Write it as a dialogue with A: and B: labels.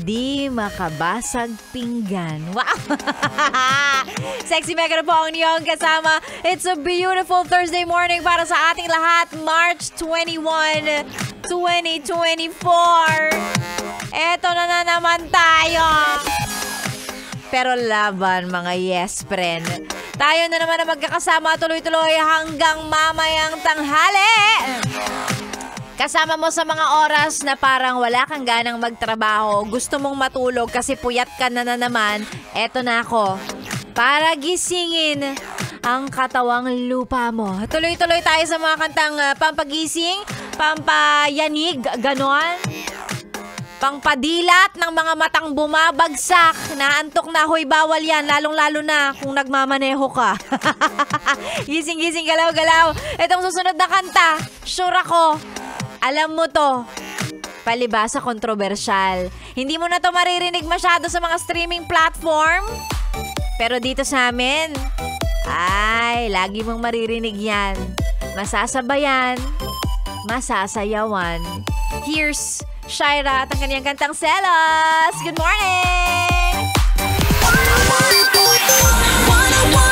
A: Di makabasag pinggan. Wow! Sexy Mega na po ang niyong kasama. It's a beautiful Thursday morning para sa ating lahat. March 21, 2024. Eto na naman tayo. Pero laban mga yes friend. Tayo na naman na magkakasama tuloy-tuloy hanggang mamayang tanghali. Kasama mo sa mga oras na parang wala kang ganang magtrabaho, gusto mong matulog kasi puyat ka na naman, eto na ako. Para gisingin ang katawang lupa mo. Tuloy-tuloy tayo sa mga kantang pampagising, pampayanig, ganon. Pangpadilat ng mga matang bumabagsak. Naantok na, hoy, bawal yan. Lalong-lalo na kung nagmamaneho ka. Gising-gising, galaw-galaw. Itong susunod na kanta, sure ako, alam mo to. Palibasa kontrobersyal. Hindi mo na to maririnig masyado sa mga streaming platform. Pero dito sa amin, ay, lagi mong maririnig yan. Masasabayan, masasayawan. Here's Shaira at ang kanyang kantang Selos. Good morning! 101.1